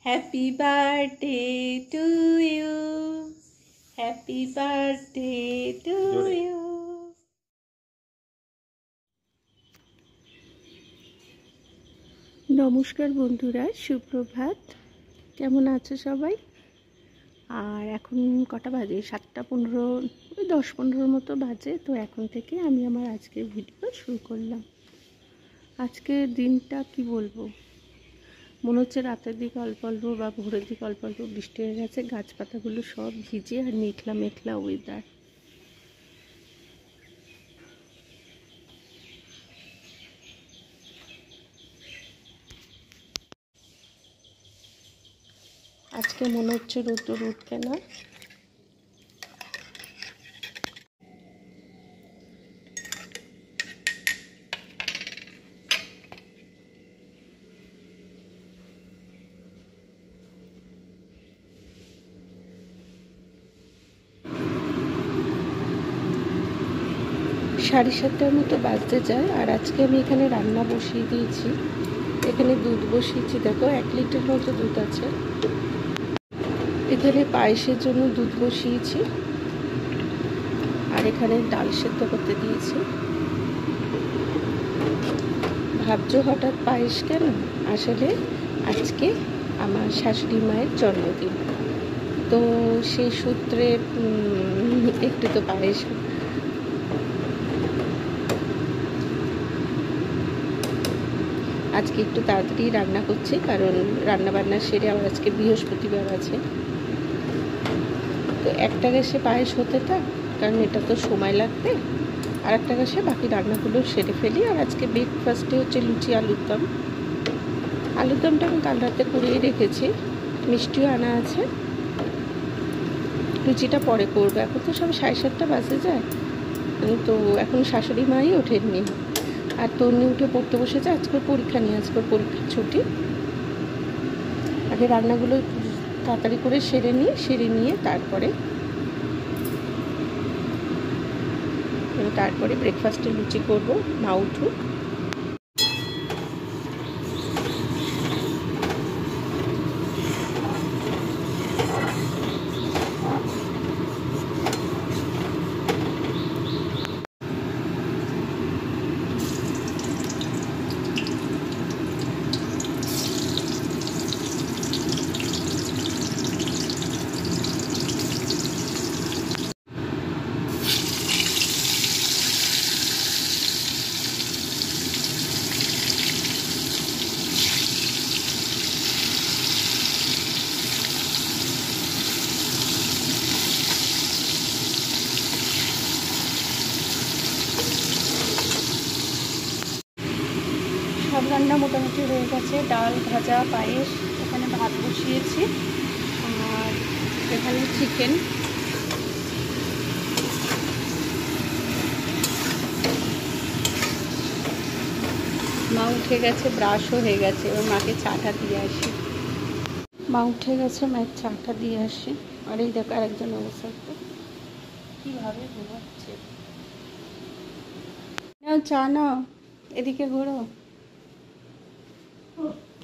Happy birthday to you. Happy birthday to you. নমস্কার বন্ধুরা, সুপ্রভাত। কেমন আছো সবাই? আর এখন কটা বাজে? 7:15, ওই 10-15 মতো বাজে। তো এখন থেকে আমি আমার আজকের ভিডিও শুরু করলাম। আজকের দিনটা কি বলবো, মনে হচ্ছে রাতের দিকে অল্প অল্প বা ভোরের দিকে অল্প অল্প বৃষ্টি হয়ে গেছে। গাছপাতাগুলো সব ভিজে আর মেঘলা মেঘলা ওয়েদার। আজকে মনে হচ্ছে রোদ উঠবে না। সাড়ে 7টার মতো বাজতে যায়। আর আজকে আমি এখানে রান্না বসিয়ে দিয়েছি। এখানে দুধ বসিয়েছি, দেখো 1 লিটার মতো দুধ আছে। এখানে পায়েসের জন্য দুধ বসিয়েছি, আর এখানে ডাল সেদ্ধ করতে দিয়েছি। ভাবছো হঠাৎ পায়েস কেন? আসলে আজকে আমার শাশুড়ি মায়ের জন্মদিন, তো সেই সূত্রে একটু তো পায়েস। আজকে একটু তাড়াতাড়ি রান্না করছি, কারণ রান্না বান্না সেরে আবার আজকে বৃহস্পতিবার আছে। তো একটা গ্যাসে পায়েস হতে থাক, কারণ এটা তো সময় লাগবে। আর একটা গ্যাসে বাকি রান্নাগুলো সেরে ফেলি। আর আজকে ব্রেকফাস্টে হচ্ছে লুচি আলুর দম। আলুর দমটা আমি কাল রাতে করেই রেখেছি, মিষ্টিও আনা আছে। লুচিটা পরে করবো, এখন তো সব 7:30 বাজে যায়। তো এখন শাশুড়ি মাই ওঠেননি, আর তন্নি উঠে পড়তে বসেছে। আজকের পরীক্ষা নিয়ে, আজকের পরীক্ষার ছুটি। আগে রান্নাগুলো তাড়াতাড়ি করে সেরে নিয়ে তারপরে ব্রেকফাস্টে লুচি করব। মা উঠুক। সব রান্না মোটামুটি হয়ে গেছে। ডাল, ভাজা, পায়েস, এখানে ভাত বসিয়েছি, আর এখানে চিকেন। মা উঠে গেছে, ব্রাশও হয়ে গেছে। এবার মাকে চাটা দিয়ে আসি। মা উঠে গেছে, মায়ের চাটা দিয়ে আসি। আর এই দেখো আরেকজন অবস্থা কীভাবে ঘুমাচ্ছে। নাও চা নাও, এদিকে ঘোরো।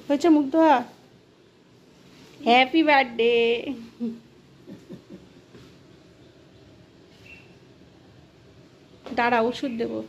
হয়েছে মুখ ধোয়া? Happy birthday. দাঁড়া, ওষুধ দেবো।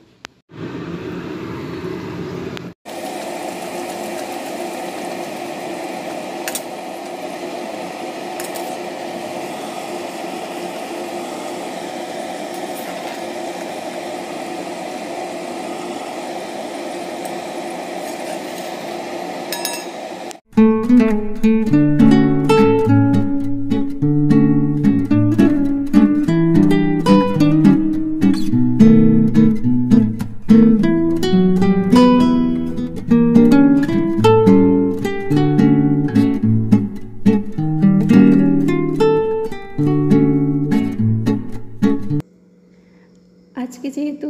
আজকে যেহেতু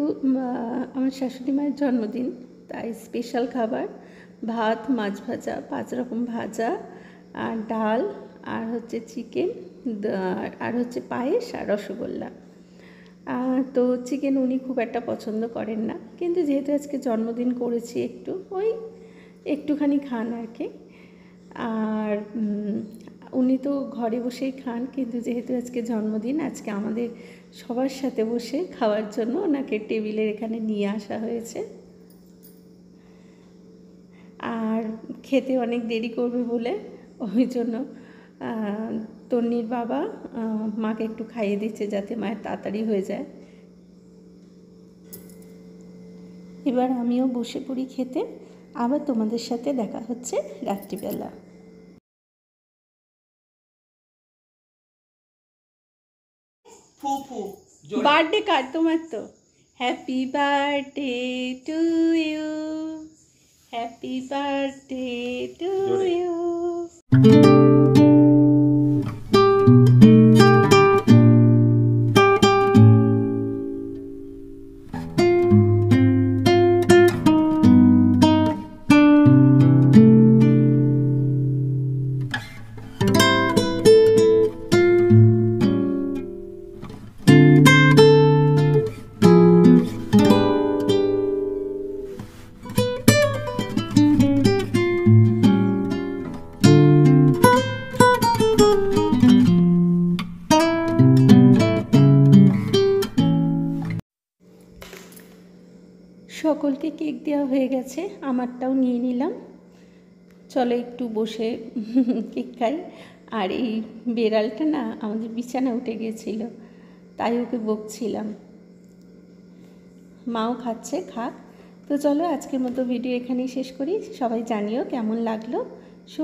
আমার শাশুড়ি মায়ের জন্মদিন, তাই স্পেশাল খাবার ভাত, মাছ ভাজা, 5 রকম ভাজা, আর ডাল, আর হচ্ছে চিকেন, আর হচ্ছে পায়েস আর রসগোল্লা। তো চিকেন উনি খুব একটা পছন্দ করেন না, কিন্তু যেহেতু আজকে জন্মদিন করেছি, একটুখানি খান আর কি। আর উনি তো ঘরে বসেই খান, কিন্তু যেহেতু আজকে জন্মদিন, আজকে আমাদের সবার সাথে বসে খাওয়ার জন্য ওনাকে টেবিলের এখানে নিয়ে আসা হয়েছে। আর খেতে অনেক দেরি করবে বলে ওই জন্য তন্নির বাবা মাকে একটু খাইয়ে দিচ্ছে যাতে মায়ের তাড়াতাড়ি হয়ে যায়। এবার আমিও বসে পড়ি খেতে, আবার তোমাদের সাথে দেখা হচ্ছে রাত্রিবেলা। বার্থডে কার্ড তোমার তো। Happy birthday to you, happy birthday to you. সকলকে কেক দেওয়া হয়ে গেছে, আমারটাও নিয়ে নিলাম। চলো একটু বসে কেক খাই। আর এই বেড়ালটা না আমাদের বিছানা উঠে গিয়েছিল, তাই ওকে বকছিলাম। মাও খাচ্ছে, খাক। তো চলো আজকের মতো ভিডিও এখানেই শেষ করি। সবাই জানিও কেমন লাগলো।